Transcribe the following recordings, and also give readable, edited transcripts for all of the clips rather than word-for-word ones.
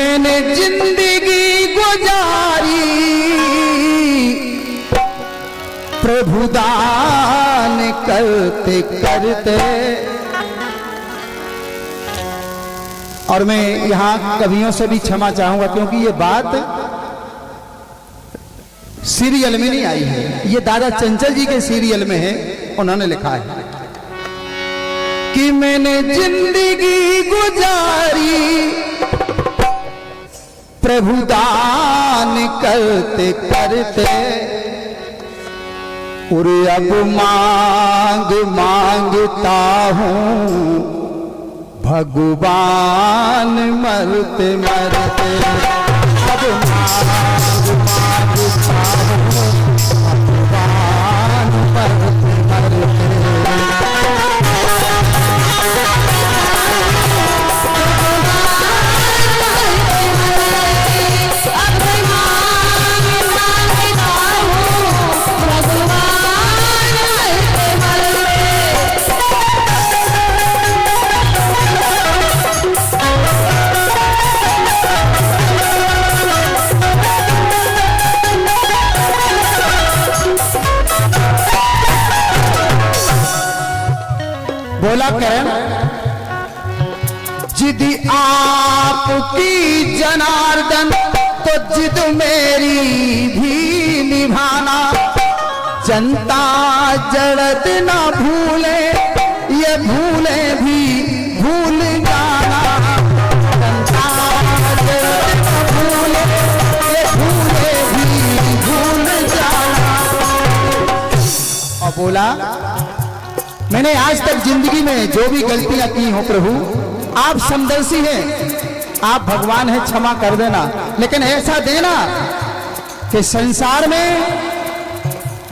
मैंने जिंदगी गुजारी प्रभु दान करते करते। और मैं यहां कवियों से भी क्षमा चाहूंगा क्योंकि ये बात सीरियल में नहीं आई है, ये दादा चंचल जी के सीरियल में है। उन्होंने लिखा है कि मैंने जिंदगी गुजारी प्रभु दान करते करते, और अब मांग मांगता हूं भगवान मरते मरते। अब मांग मांगता हूं भगवान मरते मरते। बोला करण जिद आपकी जनार्दन, तो जिद मेरी भी निभाना। जनता जड़त ना भूले, ये भूले भी भूल जाना। जनता जड़त ना भूले, ये भूले भी भूल जाना। और बोला मैंने आज तक जिंदगी में जो भी गलतियां की हो प्रभु, आप समदर्शी हैं, आप भगवान हैं, क्षमा कर देना। लेकिन ऐसा देना कि संसार में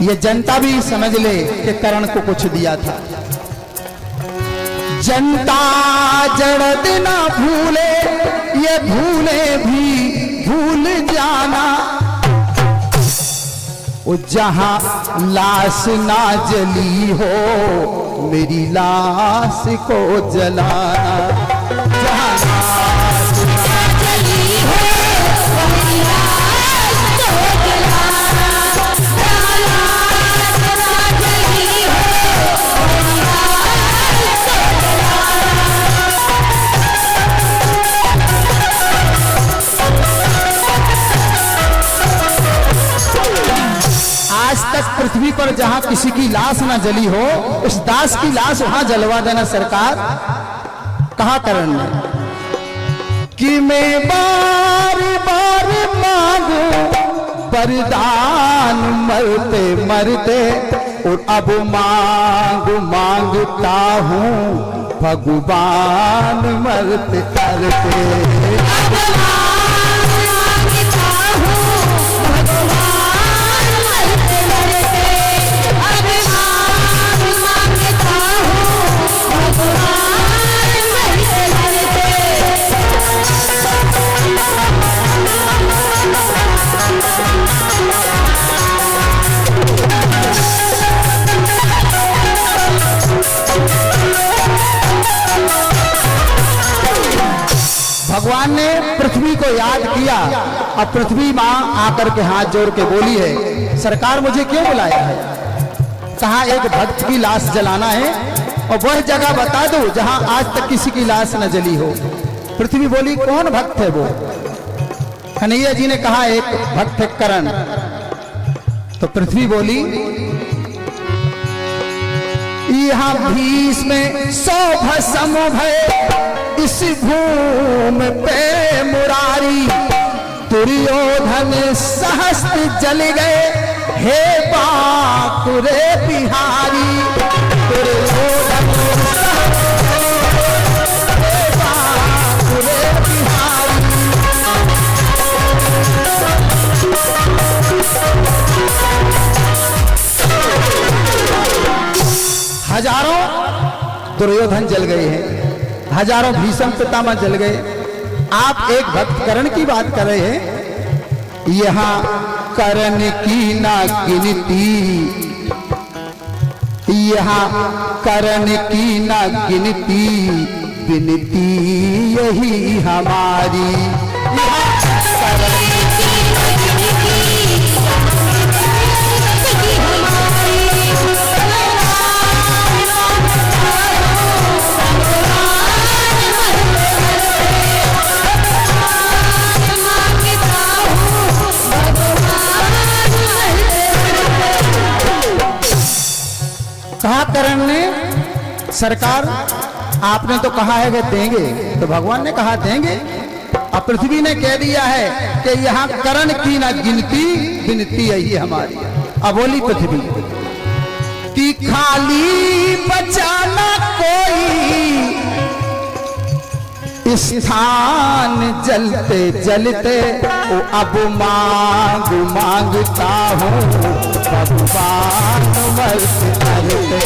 ये जनता भी समझ ले कि करण को कुछ दिया था। जनता जड़त ना भूले, ये भूले भी भूल जाना। वो जहां लाश ना जली हो, मेरी लाश को जलाना। जहां लाश ना जली हो, मेरी लाश को जलाना। जहां लाश ना जली हो, मेरी लाश को आज तक पृथ्वी पर जहां किसी की लाश ना जली हो, उस दास की लाश वहां जलवा देना सरकार। कहा करण ने कि मैं बार बार मांगू वरदान मरते मरते, और अब मांगता हूं भगवान मरते मरते। भगवान ने पृथ्वी को याद किया। अब पृथ्वी मां आकर के हाथ जोड़ के बोली है, सरकार मुझे क्यों बुलाया है? कहा एक भक्त की लाश जलाना है, और वह जगह बता दो जहां आज तक किसी की लाश न जली हो। पृथ्वी बोली कौन भक्त है वो? कन्हैया जी ने कहा एक भक्त है करण। तो पृथ्वी बोली यहाँ भीष्म में 100 भस्म भय, इस भूमि पे मुरारी। दुर्योधन सहस्त्र जल गए, हे बाकुरे बिहारी। दुर्योधन हे बाकुरे बिहारी। हजारों दुर्योधन जल गए हैं, हजारों भीष्म पितामह जल गए। आप एक भक्त करण की बात कर रहे हैं। यहां करण की ना गिनती, यहां करण की ना गिनती, विनती यही हमारी। कहा करण ने, सरकार आपने तो कहा है कि देंगे, तो भगवान ने कहा देंगे। अब पृथ्वी ने कह दिया है कि यहाँ करण की ना गिनती, गिनती यही हमारी। अब बोली पृथ्वी कि खाली बचाना कोई स्थान जलते जलते, ओ अब मांग मांगता हूँ भगवान वर्ष करते।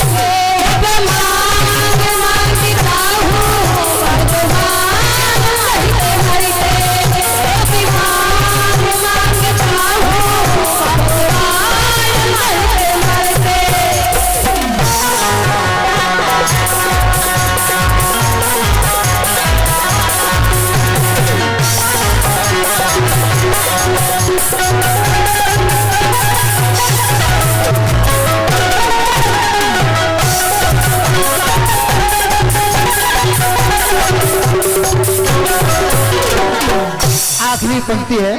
आखिरी पंक्ति है,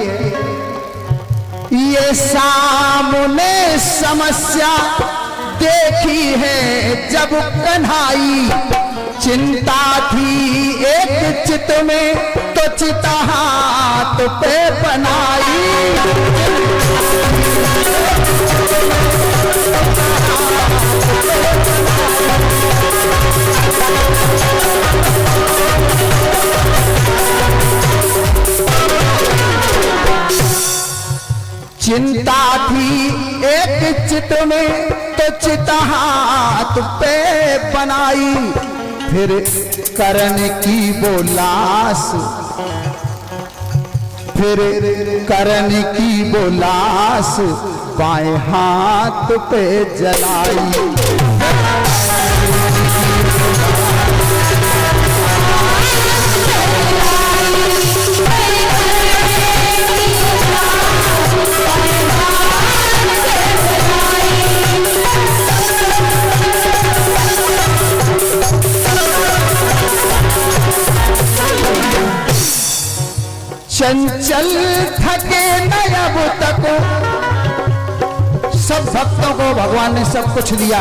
ये सामने समस्या देखी है जब कन्हाई, चिंता थी एक चित में तो चिता हाथ पे बनाई। चिंता थी एक चित में तो चिता हाथ पे बनाई, फिर करण की वो लाश, फिर करण की वो लाश बाएं हाथ पे जलाई। चंचल थके नयब तक, सब भक्तों को भगवान ने सब कुछ दिया,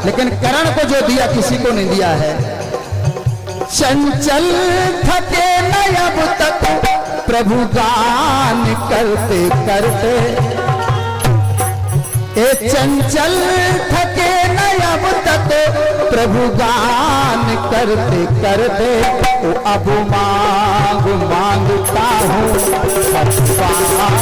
लेकिन करण को जो दिया किसी को नहीं दिया है। चंचल थके नयब तक प्रभु गान करते करते, ए चंचल थके नयब तक प्रभु गान करते करते, ओ अब मांग मांगता हूँ भगवान।